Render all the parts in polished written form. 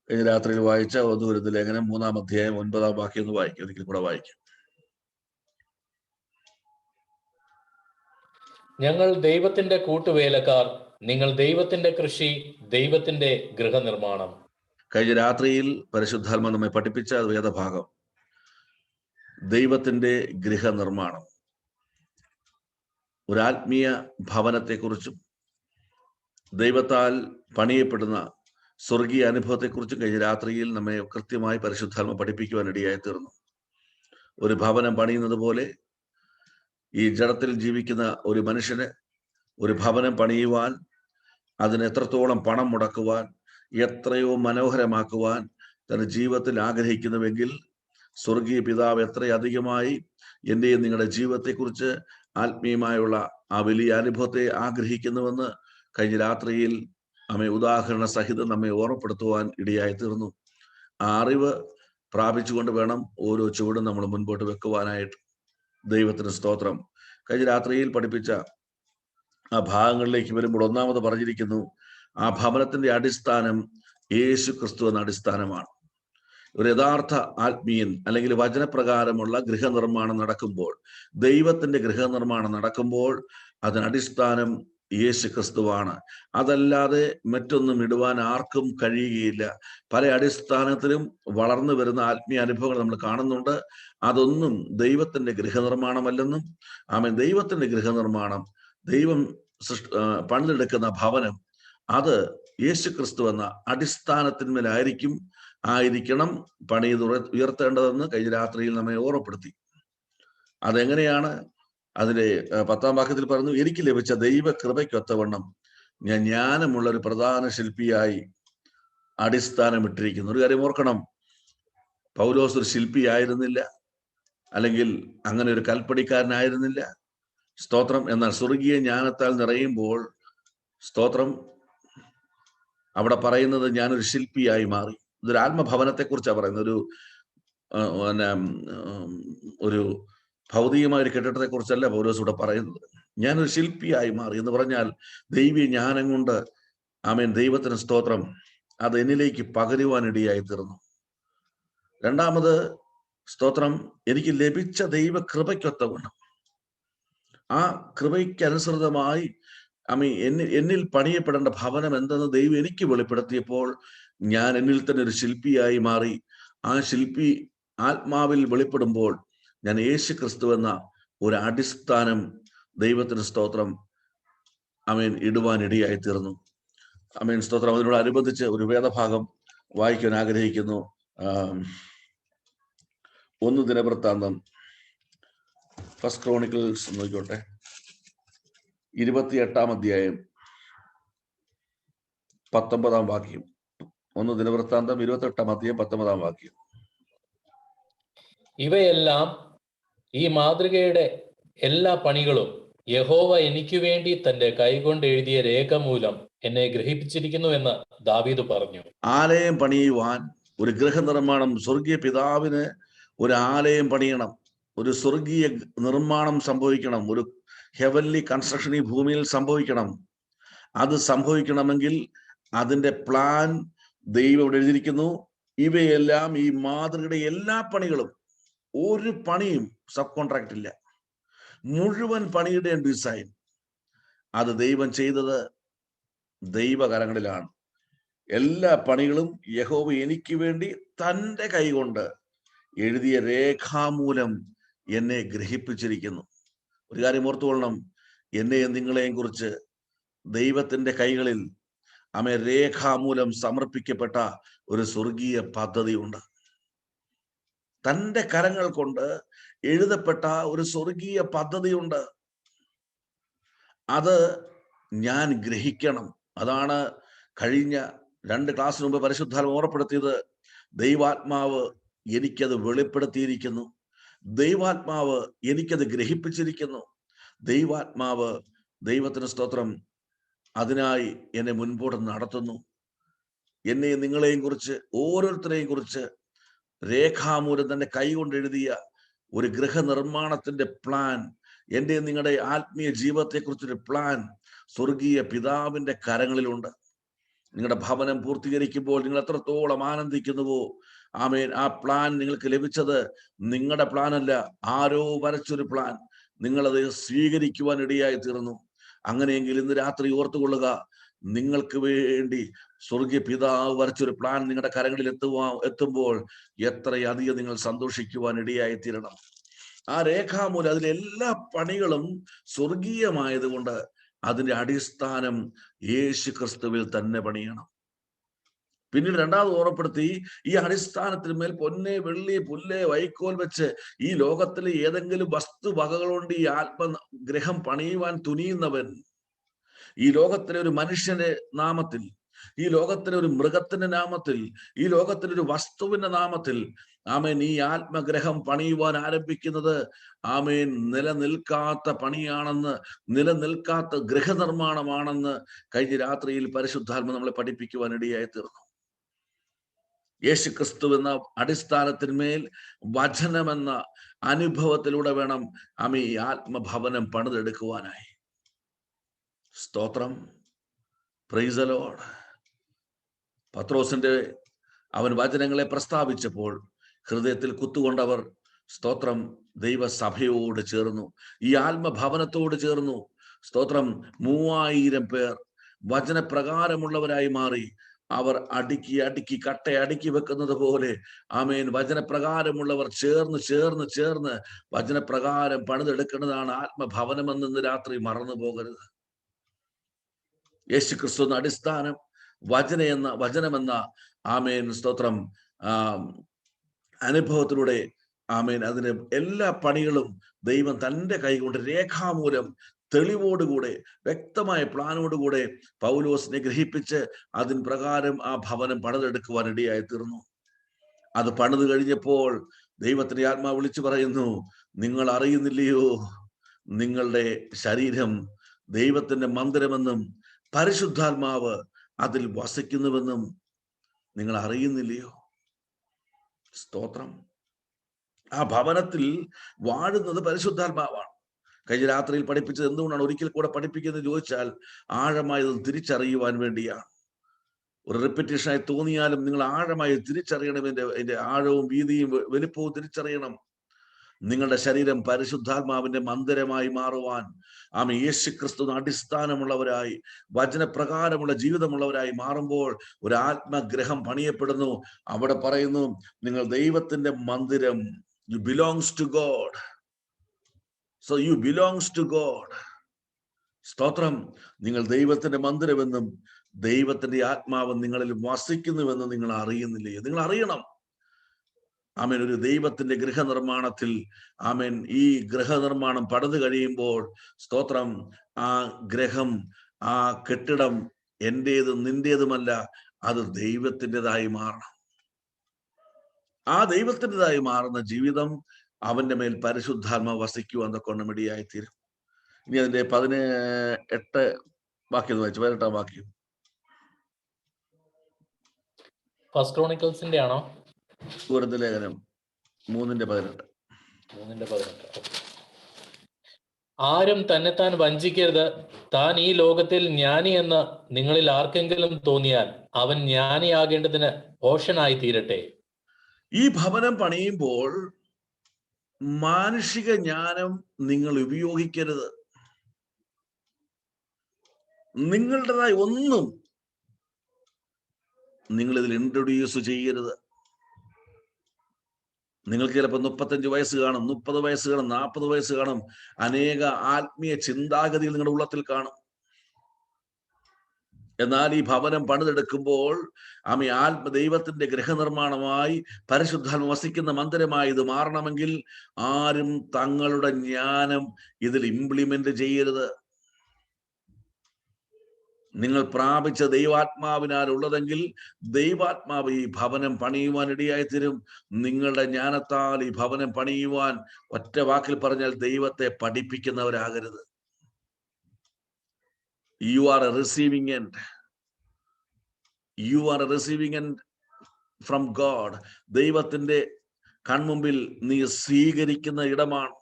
കഴിഞ്ഞ രാത്രിയിൽ വായിച്ച ഒന്നുവരുന്ന ലേഖനം 3-ാം അധ്യായം 9-ാം വാക്യം ഒന്ന് വായിക്കും. ഒരിക്കൽ കൂടെ വായിക്കും. ഞങ്ങൾ ദൈവത്തിന്റെ കൂട്ടുവേലക്കാർ, നിങ്ങൾ ദൈവത്തിന്റെ കൃഷി, ദൈവത്തിന്റെ ഗൃഹനിർമ്മാണം. കഴിഞ്ഞ രാത്രിയിൽ പരിശുദ്ധാത്മ നമ്മെ പഠിപ്പിച്ച വേദഭാഗം ദൈവത്തിന്റെ ഗൃഹനിർമ്മാണം, ഒരു ആത്മീയ ഭവനത്തെക്കുറിച്ചും ദൈവത്താൽ പണിയപ്പെടുന്ന സ്വർഗീയ അനുഭവത്തെക്കുറിച്ചും കഴിഞ്ഞ രാത്രിയിൽ നമ്മെ കൃത്യമായി പരിശുദ്ധാത്മ പഠിപ്പിക്കുവാൻ ഇടയായി തീർന്നു. ഒരു ഭവനം പണിയുന്നത് പോലെ ഈ ജഡത്തിൽ ജീവിക്കുന്ന ഒരു മനുഷ്യന് ഒരു ഭവനം പണിയുവാൻ, അതിന് എത്രത്തോളം പണം മുടക്കുവാൻ, എത്രയോ മനോഹരമാക്കുവാൻ തന്റെ ജീവിതത്തിൽ ആഗ്രഹിക്കുന്നുവെങ്കിൽ സ്വർഗീയ പിതാവ് എത്രയധികമായി എൻ്റെയും നിങ്ങളുടെ ജീവിതത്തെക്കുറിച്ച് ആത്മീയമായുള്ള ആ വലിയ അനുഭവത്തെ ആഗ്രഹിക്കുന്നുവെന്ന് കഴിഞ്ഞ രാത്രിയിൽ ഉദാഹരണ സഹിതം നമ്മെ ഓർമ്മപ്പെടുത്തുവാൻ ഇടയായി തീർന്നു. ആ അറിവ് പ്രാപിച്ചുകൊണ്ട് വേണം ഓരോ ചുവടും നമ്മൾ മുൻപോട്ട് വെക്കുവാനായിട്ട്. ദൈവത്തിന് സ്തോത്രം. കഴിഞ്ഞ രാത്രിയിൽ പഠിപ്പിച്ച ആ ഭാഗങ്ങളിലേക്ക് വരുമ്പോൾ ഒന്നാമത് പറഞ്ഞിരിക്കുന്നു, ആ ഭവനത്തിന്റെ അടിസ്ഥാനം യേശു ക്രിസ്തു എന്ന അടിസ്ഥാനമാണ്. ഒരു യഥാർത്ഥ ആത്മീയൻ അല്ലെങ്കിൽ വചനപ്രകാരമുള്ള ഗൃഹനിർമ്മാണം നടക്കുമ്പോൾ, ദൈവത്തിന്റെ ഗൃഹനിർമ്മാണം നടക്കുമ്പോൾ അതിനടിസ്ഥാനം യേശു ക്രിസ്തുവാണ്. അതല്ലാതെ മറ്റൊന്നും ഇടുവാൻ ആർക്കും കഴിയുകയില്ല. പല അടിസ്ഥാനത്തിലും വളർന്നു വരുന്ന ആത്മീയ അനുഭവങ്ങൾ നമ്മൾ കാണുന്നുണ്ട്. അതൊന്നും ദൈവത്തിന്റെ ഗൃഹനിർമ്മാണമല്ലെന്നും, ദൈവത്തിന്റെ ഗൃഹനിർമ്മാണം, ദൈവം പണിതെടുക്കുന്ന ഭവനം, അത് യേശു ക്രിസ്തു എന്ന അടിസ്ഥാനത്തിന്മേലായിരിക്കണം പണിത് ഉയർത്തേണ്ടതെന്ന് കഴിഞ്ഞ രാത്രിയിൽ നമ്മെ ഓർമ്മപ്പെടുത്തി. അതെങ്ങനെയാണ്? അതിലെ 10-ാം വാക്യത്തിൽ പറഞ്ഞു, എനിക്ക് ലഭിച്ച ദൈവകൃപയ്ക്കൊത്തവണ്ണം ഞാൻ ജ്ഞാനമുള്ള ഒരു പ്രധാന ശില്പിയായി അടിസ്ഥാനമിട്ടിരിക്കുന്നു. ഒരു കാര്യം ഓർക്കണം, പൗലോസ് ഒരു ശില്പിയായിരുന്നില്ല, അല്ലെങ്കിൽ അങ്ങനെ ഒരു കൽപ്പണിക്കാരനായിരുന്നില്ല. സ്തോത്രം. എന്നാൽ സ്വർഗീയ ജ്ഞാനത്താൽ നിറയുമ്പോൾ, സ്തോത്രം, അവിടെ പറയുന്നത് ഞാനൊരു ശില്പിയായി മാറി. ഇതൊരു ആത്മഭവനത്തെക്കുറിച്ചാണ് പറയുന്നത്. ഒരു ഭൗതികമായ ഒരു കെട്ടിടത്തെ കുറിച്ചല്ല പൗലോസ് ഇവിടെ പറയുന്നത്. ഞാനൊരു ശില്പിയായി മാറി എന്ന് പറഞ്ഞാൽ ദൈവീയ ജ്ഞാനം കൊണ്ട് ദൈവത്തിന് സ്തോത്രം, അത് എന്നിലേക്ക് പകരുവാനിടയായി തീർന്നു. രണ്ടാമത്, സ്തോത്രം, എനിക്ക് ലഭിച്ച ദൈവകൃപയ്ക്കൊത്തവണ്ണം, ആ കൃപയ്ക്കനുസൃതമായി എന്നിൽ പണിയപ്പെടേണ്ട ഭവനം എന്തെന്ന് ദൈവം എനിക്ക് വെളിപ്പെടുത്തിയപ്പോൾ ഞാൻ എന്നിൽ തന്നെ ഒരു ശില്പിയായി മാറി. ആ ശില്പി ആത്മാവിൽ വെളിപ്പെടുമ്പോൾ ഞാൻ യേശു ക്രിസ്തു എന്ന ഒരു അടിസ്ഥാനം, ദൈവത്തിന് സ്തോത്രം, ഇടുവാനിടയായി തീർന്നു. സ്തോത്രം. അതിനോടനുബന്ധിച്ച് ഒരു വേദഭാഗം വായിക്കാൻ ആഗ്രഹിക്കുന്നു. 1 ദിനവൃത്താന്തം, ഫസ്റ്റ് ക്രോണിക്കിൾസ് നോക്കിക്കോട്ടെ, 28-ാം അധ്യായം 19-ാം വാക്യം. 1 ദിനവൃത്താന്തം 28-ാം അധ്യായം 19-ാം വാക്യം. ഇവയെല്ലാം, ഈ മാതൃകയുടെ എല്ലാ പണികളും യഹോവ എനിക്ക് വേണ്ടി തന്റെ കൈകൊണ്ട് എഴുതിയ രേഖ മൂലം എന്നെ ഗ്രഹിപ്പിച്ചിരിക്കുന്നു എന്ന് ദാവീദ് പറഞ്ഞു. ആലയം പണിയുവാൻ, ഒരു ഗൃഹനിർമ്മാണം, സ്വർഗീയ പിതാവിന് ഒരു ആലയം പണിയണം, ഒരു സ്വർഗീയ നിർമ്മാണം സംഭവിക്കണം, ഒരു ഹെവൻലി കൺസ്ട്രക്ഷൻ ഈ ഭൂമിയിൽ സംഭവിക്കണം. അത് സംഭവിക്കണമെങ്കിൽ അതിന്റെ പ്ലാൻ ദൈവം ഇവിടെ എഴുതിയിരിക്കുന്നു. ഇവയെല്ലാം, ഈ മാതൃകയുടെ എല്ലാ പണികളും, ഒരു പണിയും സബ് കോൺട്രാക്ട് ഇല്ല, മുഴുവൻ പണിയുടെ ഡിസൈൻ അത് ദൈവം ചെയ്തത് ദൈവകരങ്ങളിലാണ്. എല്ലാ പണികളും യഹോവ എനിക്ക് വേണ്ടി തൻ്റെ കൈകൊണ്ട് എഴുതിയ രേഖാമൂലം എന്നെ ഗ്രഹിപ്പിച്ചിരിക്കുന്നു. ഒരു കാര്യം ഓർത്തുകൊള്ളണം, എന്നെയും നിങ്ങളെയും കുറിച്ച് ദൈവത്തിന്റെ കൈകളിൽ രേഖാമൂലം സമർപ്പിക്കപ്പെട്ട ഒരു സ്വർഗീയ പദ്ധതിയുണ്ട്. തൻ്റെ കരങ്ങൾ കൊണ്ട് എഴുതപ്പെട്ട ഒരു സ്വർഗീയ പദ്ധതിയുണ്ട്. അത് ഞാൻ ഗ്രഹിക്കണം. അതാണ് കഴിഞ്ഞ 2 ക്ലാസ്സിന് മുമ്പ് പരിശുദ്ധാത്മാവ് ഓർമ്മപ്പെടുത്തിയത്. ദൈവാത്മാവ് എനിക്കത് വെളിപ്പെടുത്തിയിരിക്കുന്നു, ദൈവാത്മാവ് എനിക്കത് ഗ്രഹിപ്പിച്ചിരിക്കുന്നു, ദൈവാത്മാവ്, ദൈവത്തിന് സ്തോത്രം, അതിനായി എന്നെ മുൻപോട്ട് നടത്തുന്നു. എന്നെയും നിങ്ങളെയും കുറിച്ച്, ഓരോരുത്തരെയും കുറിച്ച് രേഖാമൂലം തന്നെ കൈകൊണ്ട് എഴുതിയ ഒരു ഗൃഹനിർമ്മാണത്തിന്റെ പ്ലാൻ, എൻ്റെയും നിങ്ങളുടെ ആത്മീയ ജീവിതത്തെക്കുറിച്ചൊരു പ്ലാൻ സ്വർഗീയ പിതാവിന്റെ കരങ്ങളിലുണ്ട്. നിങ്ങളുടെ ഭവനം പൂർത്തീകരിക്കുമ്പോൾ നിങ്ങൾ എത്രത്തോളം ആനന്ദിക്കുന്നുവോ, ആമേൻ, ആ പ്ലാൻ നിങ്ങൾക്ക് ലഭിച്ചത് നിങ്ങളുടെ പ്ലാൻ അല്ല, ആരോ വരച്ചൊരു പ്ലാൻ. നിങ്ങളത് സ്വീകരിക്കുവാൻ ഇടയായി തീർന്നു. അങ്ങനെയെങ്കിൽ ഇന്ന് രാത്രി ഓർത്തുകൊള്ളുക, നിങ്ങൾക്ക് വേണ്ടി സ്വർഗീയ പിതാവ് വരച്ചൊരു പ്ലാൻ നിങ്ങളുടെ കരങ്ങളിൽ എത്തുമ്പോൾ എത്രയധികം നിങ്ങൾ സന്തോഷിക്കുവാൻ ഇടയായി തീരണം. ആ രേഖാമൂലം അതിലെ എല്ലാ പണികളും സ്വർഗീയമായതുകൊണ്ട് അതിന്റെ അടിസ്ഥാനം യേശു ക്രിസ്തുവിൽ തന്നെ പണിയണം. പിന്നീട് രണ്ടാമത് ഓർമ്മപ്പെടുത്തി, ഈ അടിസ്ഥാനത്തിന് മേൽ പൊന്നെ, വെള്ളി, പുല്ല്, വൈക്കോൽ വെച്ച് ഈ ലോകത്തിലെ ഏതെങ്കിലും വസ്തുവകകൾ കൊണ്ട് ഈ ആത്മഗ്രഹം പണിയുവാൻ തുനിയുന്നവൻ, ഈ ലോകത്തിലെ ഒരു മനുഷ്യന്റെ നാമത്തിൽ, ഈ ലോകത്തിലെ ഒരു മൃഗത്തിന്റെ നാമത്തിൽ, ഈ ലോകത്തിലെ ഒരു വസ്തുവിന്റെ നാമത്തിൽ, ആമേൻ, ഈ ആത്മഗ്രഹം പണിയുവാൻ ആരംഭിക്കുന്നത്, ആമേൻ, നിലനിൽക്കാത്ത പണിയാണെന്ന്, നിലനിൽക്കാത്ത ഗൃഹനിർമ്മാണമാണെന്ന് കഴിഞ്ഞ രാത്രിയിൽ പരിശുദ്ധാത്മ നമ്മളെ പഠിപ്പിക്കുവാൻ ഇടയായി തീർന്നു. യേശുക്രിസ്തു എന്ന അടിസ്ഥാനത്തിന്മേൽ വചനമെന്ന അനുഭവത്തിലൂടെ വേണം ആമേ ഈ ആത്മഭവനം പണിതെടുക്കുവാനായി. സ്തോത്രം, പ്രൈസ് ദി ലോർഡ്. പത്രോസിന്റെ അവൻ വചനങ്ങളെ പ്രസ്താവിച്ചപ്പോൾ ഹൃദയത്തിൽ കുത്തുകൊണ്ടവർ, സ്തോത്രം, ദൈവസഭയോട് ചേർന്നു, ഈ ആത്മഭവനത്തോട് ചേർന്നു. സ്തോത്രം, 3000 പേർ വചനപ്രകാരമുള്ളവരായി മാറി. അവർ അടുക്കി കട്ടയടുക്കി വെക്കുന്നത് പോലെ, ആമേൻ, വചനപ്രകാരമുള്ളവർ ചേർന്ന് വചനപ്രകാരം പണിതെടുക്കുന്നതാണ് ആത്മഭവനമെന്ന് ഇന്ന് രാത്രി മറന്നു പോകരുത്. യേശുക്രിസ്തു എന്ന അടിസ്ഥാനം, വചനമെന്ന ആമേൻ, സ്തോത്രം, അനുഭവത്തിലൂടെ, ആമേൻ, അതിന് എല്ലാ പണികളും ദൈവം തന്റെ കൈകൊണ്ട് രേഖാമൂലം തെളിവോടുകൂടെ വ്യക്തമായ പ്ലാനോടുകൂടെ പൗലോസിനെ ഗ്രഹിപ്പിച്ച് അതിൻ പ്രകാരം ആ ഭവനം പണിതെടുക്കുവാൻ ഇടയായി തീർന്നു. അത് പണിത് കഴിഞ്ഞപ്പോൾ ദൈവത്തിന്റെ ആത്മാവ് വിളിച്ചു പറയുന്നു, നിങ്ങൾ അറിയുന്നില്ലയോ നിങ്ങളുടെ ശരീരം ദൈവത്തിന്റെ മന്ദിരമെന്നും പരിശുദ്ധാത്മാവ് അതിൽ വസിക്കുന്നുവെന്നും നിങ്ങൾ അറിയുന്നില്ലയോ? സ്തോത്രം. ആ ഭവനത്തിൽ വാഴുന്നത് പരിശുദ്ധാത്മാവാണ്. കഴിഞ്ഞ രാത്രിയിൽ പഠിപ്പിച്ചത് എന്തുകൊണ്ടാണ് ഒരിക്കൽ കൂടെ പഠിപ്പിക്കുന്നത് ചോദിച്ചാൽ, ആഴമായത് തിരിച്ചറിയുവാൻ വേണ്ടിയാണ്. ഒരു റിപ്പറ്റീഷനായി തോന്നിയാലും നിങ്ങൾ ആഴമായി തിരിച്ചറിയണം. അതിന്റെ ആഴവും വീതിയും വലുപ്പവും തിരിച്ചറിയണം. നിങ്ങളുടെ ശരീരം പരിശുദ്ധാത്മാവിന്റെ മന്ദിരമായി മാറുവാൻ, ആമേ, യേശുക്രിസ്തു അടിസ്ഥാനമുള്ളവരായി വചനപ്രകാരമുള്ള ജീവിതമുള്ളവരായി മാറുമ്പോൾ ഒരു ആത്മഗ്രഹം പണിയപ്പെടുന്നു. അവിടെ പറയുന്നു, നിങ്ങൾ ദൈവത്തിന്റെ മന്ദിരം, you belongs to God. So you belongs to God. സ്തോത്രം. നിങ്ങൾ ദൈവത്തിന്റെ മന്ദിരമെന്നും ദൈവത്തിന്റെ ആത്മാവ് നിങ്ങളിൽ വസിക്കുന്നുവെന്നും നിങ്ങൾ അറിയുന്നില്ലേ? നിങ്ങൾ അറിയണം. ആമേൻ. ഒരു ദൈവത്തിന്റെ ഗൃഹനിർമ്മാണത്തിൽ, ആമേൻ, ഈ ഗൃഹനിർമ്മാണം പണിത് കഴിയുമ്പോൾ, സ്തോത്രം, ആ ഗ്രഹം, ആ കെട്ടിടം എന്റേതും നിന്റേതുമല്ല, അത് ദൈവത്തിൻ്റെതായി മാറണം. ആ ദൈവത്തിൻ്റെതായി മാറുന്ന ജീവിതം അവന്റെ മേൽ പരിശുദ്ധാത്മാവ് വസിക്കുവാൻ കൊണ്ട് ഇടയായി തീരും. ഇനി അതിന്റെ 18 വാക്യം വായിച്ചു, 18 വാക്യം. ഫസ്റ്റ് ക്രോണിക്കൽസിന്റെ ആണോ? ലേഖനം 3:18. ആരും തന്നെത്താൻ വഞ്ചിക്കരുത്. താൻ ഈ ലോകത്തിൽ ജ്ഞാനി എന്ന് നിങ്ങളിൽ ആർക്കെങ്കിലും തോന്നിയാൽ അവൻ ജ്ഞാനിയാകേണ്ടതിന് ഭോഷനായി തീരട്ടെ. ഈ ഭവനം പണിയുമ്പോൾ മാനുഷിക ജ്ഞാനം നിങ്ങൾ ഉപയോഗിക്കരുത്. നിങ്ങളുടേതായി ഒന്നും നിങ്ങൾ ഇതിൽ ഇൻട്രൊഡ്യൂസ് ചെയ്യരുത്. നിങ്ങൾക്ക് ചിലപ്പോൾ 35 വയസ്സ് കാണും, 30 വയസ്സ് കാണും, 40 വയസ്സ് കാണും. അനേക ആത്മീയ ചിന്താഗതികൾ നിങ്ങളുടെ ഉള്ളത്തിൽ കാണും. എന്നാൽ ഈ ഭവനം പണിതെടുക്കുമ്പോൾ, ദൈവത്തിന്റെ ഗൃഹനിർമ്മാണമായി പരിശുദ്ധാത്മ വസിക്കുന്ന മന്ദിരമായി ഇത് മാറണമെങ്കിൽ ആരും തങ്ങളുടെ ജ്ഞാനം ഇതിൽ ഇംപ്ലിമെന്റ് ചെയ്യരുത്. നിങ്ങൾ പ്രാപിച്ച ദൈവാത്മാവിനാൽ ഉള്ളതെങ്കിൽ ദൈവാത്മാവ് ഈ ഭവനം പണിയുവാൻ ഇടയായി തരും. നിങ്ങളുടെ ജ്ഞാനത്താൽ ഈ ഭവനം പണിയുവാൻ, ഒറ്റ വാക്കിൽ പറഞ്ഞാൽ, ദൈവത്തെ പഠിപ്പിക്കുന്നവരാകരുത്. You are a receiving end. You are a receiving end from God. ദൈവത്തിന്റെ കൺമുമ്പിൽ നീ സ്വീകരിക്കുന്ന ഇടമാണ്.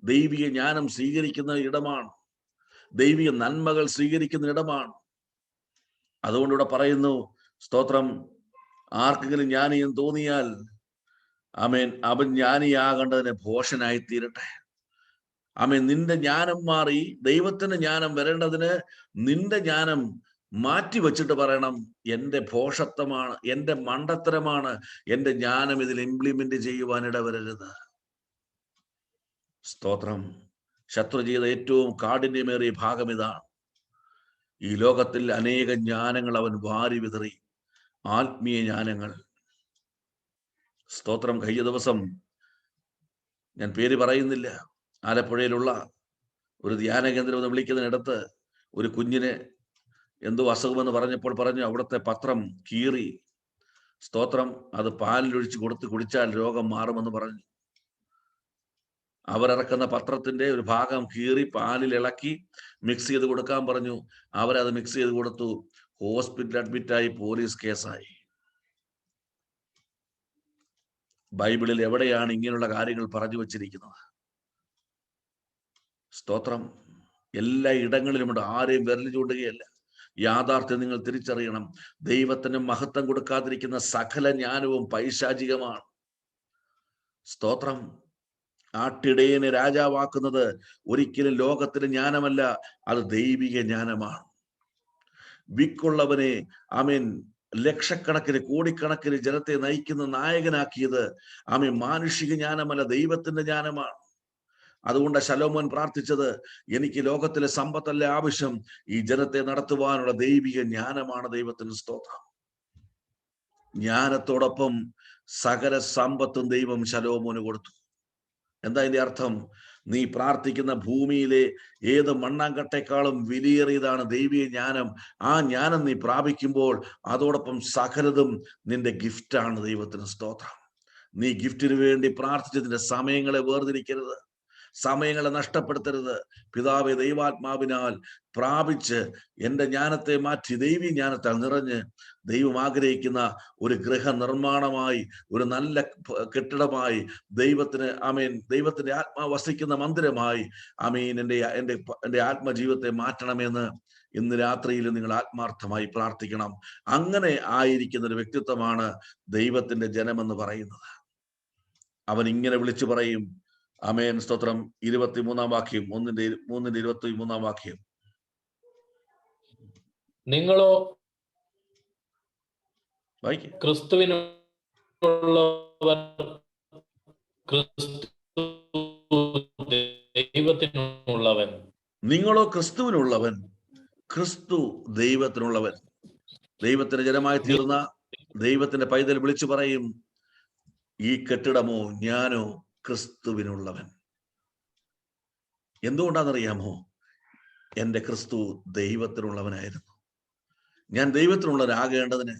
ദൈവിക ജ്ഞാനം സ്വീകരിക്കുന്ന ഇടമാണ്. ദൈവിക നന്മകൾ സ്വീകരിക്കുന്ന ഇടമാണ്. അതുകൊണ്ടിവിടെ പറയുന്നു, സ്തോത്രം, ആർക്കെങ്കിലും ജ്ഞാനിയും തോന്നിയാൽ ആമേൻ അവൻ ജ്ഞാനിയാകേണ്ടതിന് ഭോഷനായി തീരട്ടെ. ആമേൻ, നിന്റെ ജ്ഞാനം മാറി ദൈവത്തിന്റെ ജ്ഞാനം വരേണ്ടതിന് നിന്റെ ജ്ഞാനം മാറ്റി വെച്ചിട്ട് പറയണം, എന്റെ ഭോഷത്വമാണ്, എന്റെ മണ്ടത്തരമാണ്, എന്റെ ജ്ഞാനം ഇതിൽ ഇംപ്ലിമെന്റ് ചെയ്യുവാൻ ഇടവരരുത്. സ്തോത്രം. ശത്രു ചെയ്ത ഏറ്റവും കാഠിന്യമേറിയ ഭാഗം ഇതാണ്. ഈ ലോകത്തിൽ അനേക ജ്ഞാനങ്ങൾ അവൻ വാരി വിതറി, ആത്മീയ ജ്ഞാനങ്ങൾ. സ്തോത്രം. കഴിഞ്ഞ ദിവസം, ഞാൻ പേര് പറയുന്നില്ല, ആലപ്പുഴയിലുള്ള ഒരു ധ്യാന കേന്ദ്രം എന്ന് വിളിക്കുന്നതിനടുത്ത് ഒരു കുഞ്ഞിന് എന്തോ അസുഖമെന്ന് പറഞ്ഞപ്പോൾ പറഞ്ഞു, അവിടുത്തെ പത്രം കീറി, സ്തോത്രം, അത് പാലിലൊഴിച്ച് കൊടുത്ത് കുടിച്ചാൽ രോഗം മാറുമെന്ന് പറഞ്ഞു. അവരിറക്കുന്ന പത്രത്തിന്റെ ഒരു ഭാഗം കീറി പാലിൽ ഇളക്കി മിക്സ് ചെയ്ത് കൊടുക്കാൻ പറഞ്ഞു. അവരത് മിക്സ് ചെയ്ത് കൊടുത്തു. ഹോസ്പിറ്റലിൽ അഡ്മിറ്റായി, പോലീസ് കേസായി. ബൈബിളിൽ എവിടെയാണ് ഇങ്ങനെയുള്ള കാര്യങ്ങൾ പറഞ്ഞു വച്ചിരിക്കുന്നത്? സ്തോത്രം. എല്ലാ ഇടങ്ങളിലുമുണ്ട്, ആരെയും വിരൽ ചൂണ്ടുകയല്ല. യാഥാർത്ഥ്യം നിങ്ങൾ തിരിച്ചറിയണം. ദൈവത്തിന് മഹത്വം കൊടുക്കാതിരിക്കുന്ന സകല ജ്ഞാനവും പൈശാചികമാണ്. സ്തോത്രം. ആട്ടിടയനെ രാജാവാക്കുന്നത് ഒരിക്കലും ലോകത്തിന്റെ ജ്ഞാനമല്ല, അത് ദൈവിക ജ്ഞാനമാണ്. വിക്കുള്ളവനെ ആമേൻ ലക്ഷക്കണക്കിന് കോടിക്കണക്കിന് ജനത്തെ നയിക്കുന്ന നായകനാക്കിയത് ആമേൻ മാനുഷിക ജ്ഞാനമല്ല, ദൈവത്തിന്റെ ജ്ഞാനമാണ്. അതുകൊണ്ട് ശലോമോൻ പ്രാർത്ഥിച്ചത്, എനിക്ക് ലോകത്തിലെ സമ്പത്തല്ല ആവശ്യം, ഈ ജനത്തെ നടത്തുവാനുള്ള ദൈവിക ജ്ഞാനമാണ്. ദൈവത്തിന് സ്തോത്രം. ജ്ഞാനത്തോടൊപ്പം സകല സമ്പത്തും ദൈവം ശലോമോന് കൊടുത്തു. എന്താ ഇതിന്റെ അർത്ഥം? നീ പ്രാർത്ഥിക്കുന്ന ഭൂമിയിലെ ഏത് മണ്ണാങ്കട്ടേക്കാളും വിലയേറിയതാണ് ദൈവീയ ജ്ഞാനം. ആ ജ്ഞാനം നീ പ്രാപിക്കുമ്പോൾ അതോടൊപ്പം സകലതും നിന്റെ ഗിഫ്റ്റാണ്. ദൈവത്തിന് സ്തോത്രം. നീ ഗിഫ്റ്റിന് വേണ്ടി പ്രാർത്ഥിച്ചതിന്റെ സമയങ്ങളെ വേർതിരിക്കരുത്, സമയങ്ങളെ നഷ്ടപ്പെടുത്തരുത്. പിതാവേ, ദൈവാത്മാവിനാൽ പ്രാപിച്ച് എൻ്റെ ജ്ഞാനത്തെ മാറ്റി ദൈവീ ജ്ഞാനത്താൽ നിറഞ്ഞ് ദൈവം ആഗ്രഹിക്കുന്ന ഒരു ഗൃഹ നിർമ്മാണമായി, ഒരു നല്ല കെട്ടിടമായി, ദൈവത്തിന്റെ ആത്മാവ് വസിക്കുന്ന മന്ദിരമായി എൻ്റെ ആത്മജീവിതത്തെ മാറ്റണമെന്ന് ഇന്ന് രാത്രിയിൽ നിങ്ങൾ ആത്മാർത്ഥമായി പ്രാർത്ഥിക്കണം. അങ്ങനെ ആയിരിക്കുന്ന ഒരു വ്യക്തിത്വമാണ് ദൈവത്തിന്റെ ജനമെന്ന് പറയുന്നത്. അവൻ ഇങ്ങനെ വിളിച്ചു പറയും, ആമേൻ, സ്തോത്രം. 23-ാം വാക്യം, 3:23 വാക്യം. നിങ്ങളോ ക്രിസ്തുവിനുള്ളവൻ, ക്രിസ്തു ദൈവത്തിനുള്ളവൻ. നിങ്ങളോ ക്രിസ്തുവിനുള്ളവൻ, ക്രിസ്തു ദൈവത്തിനുള്ളവൻ. ദൈവത്തിന്റെ ജനമായി തീർന്ന ദൈവത്തിന്റെ പൈതൽ വിളിച്ചു പറയും, ഈ കെട്ടിടമോ ഞാനോ ക്രിസ്തുവിനുള്ളവൻ. എന്തുകൊണ്ടാണെന്നറിയാമോ? എൻ്റെ ക്രിസ്തു ദൈവത്തിനുള്ളവനായിരുന്നു. ഞാൻ ദൈവത്തിനുള്ളവനാകേണ്ടതിന്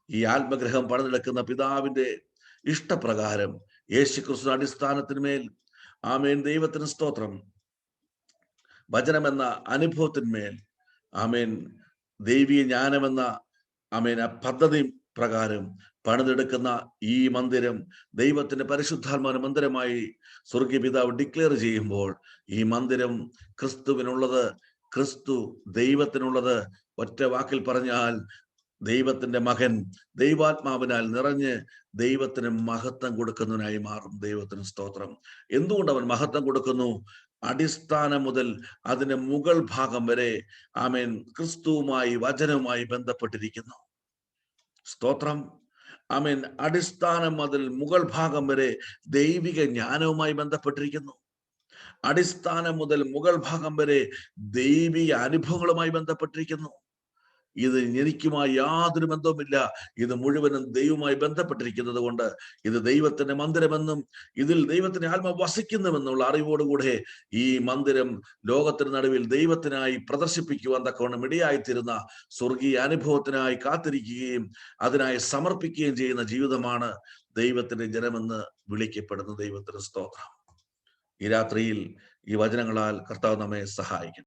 ഈ ആത്മഗ്രഹം പണിതെടുക്കുന്ന പിതാവിന്റെ ഇഷ്ടപ്രകാരം യേശുക്രിസ്തു അടിസ്ഥാനത്തിന്മേൽ, ആമേൻ, ദൈവത്തിന് സ്തോത്രം, വചനമെന്ന അനുഭവത്തിന്മേൽ, ആമേൻ, ദൈവീയ ജ്ഞാനമെന്ന ആമേൻ ആ പദ്ധതി പ്രകാരം പണിതെടുക്കുന്ന ഈ മന്ദിരം ദൈവത്തിന്റെ പരിശുദ്ധാത്മാവിന്റെ മന്ദിരമായി സ്വർഗീയ പിതാവ് ഡിക്ലെയർ ചെയ്യുമ്പോൾ, ഈ മന്ദിരം ക്രിസ്തുവിനുള്ളത്, ക്രിസ്തു ദൈവത്തിനുള്ളത്. ഒറ്റ വാക്കിൽ പറഞ്ഞാൽ, ദൈവത്തിന്റെ മകൻ ദൈവാത്മാവിനാൽ നിറഞ്ഞ് ദൈവത്തിന് മഹത്വം കൊടുക്കുന്നതിനായി മാറും. ദൈവത്തിന് സ്തോത്രം. എന്തുകൊണ്ട് അവൻ മഹത്വം കൊടുക്കുന്നു? അടിസ്ഥാനം മുതൽ അതിന്റെ മുകൾ ഭാഗം വരെ ആമേൻ ക്രിസ്തുവുമായി, വചനവുമായി ബന്ധപ്പെട്ടിരിക്കുന്നു. സ്തോത്രം. ആമേൻ. അടിസ്ഥാനം മുതൽ മുകൾ ഭാഗം വരെ ദൈവിക ജ്ഞാനവുമായി ബന്ധപ്പെട്ടിരിക്കുന്നു. അടിസ്ഥാനം മുതൽ മുകൾ ഭാഗം വരെ ദൈവിക അനുഭവങ്ങളുമായി ബന്ധപ്പെട്ടിരിക്കുന്നു. ഇത് എനിക്കുമായി യാതൊരു ബന്ധവുമില്ല. ഇത് മുഴുവനും ദൈവവുമായി ബന്ധപ്പെട്ടിരിക്കുന്നത് കൊണ്ട് ഇത് ദൈവത്തിന്റെ മന്ദിരമെന്നും ഇതിൽ ദൈവത്തിന്റെ ആത്മാവ് വസിക്കുന്നുവെന്നുള്ള അറിവോടുകൂടെ ഈ മന്ദിരം ലോകത്തിന് നടുവിൽ ദൈവത്തിനായി പ്രദർശിപ്പിക്കുവാൻ തക്കവണ്ണം ഇടയായിത്തീരുന്ന സ്വർഗീയ അനുഭവത്തിനായി കാത്തിരിക്കുകയും അതിനായി സമർപ്പിക്കുകയും ചെയ്യുന്ന ജീവിതമാണ് ദൈവത്തിന്റെ ജനമെന്ന് വിളിക്കപ്പെടുന്ന. ദൈവത്തിന് സ്തോത്രം. ഈ രാത്രിയിൽ ഈ വചനങ്ങളാൽ കർത്താവ് നമ്മെ സഹായിക്കും.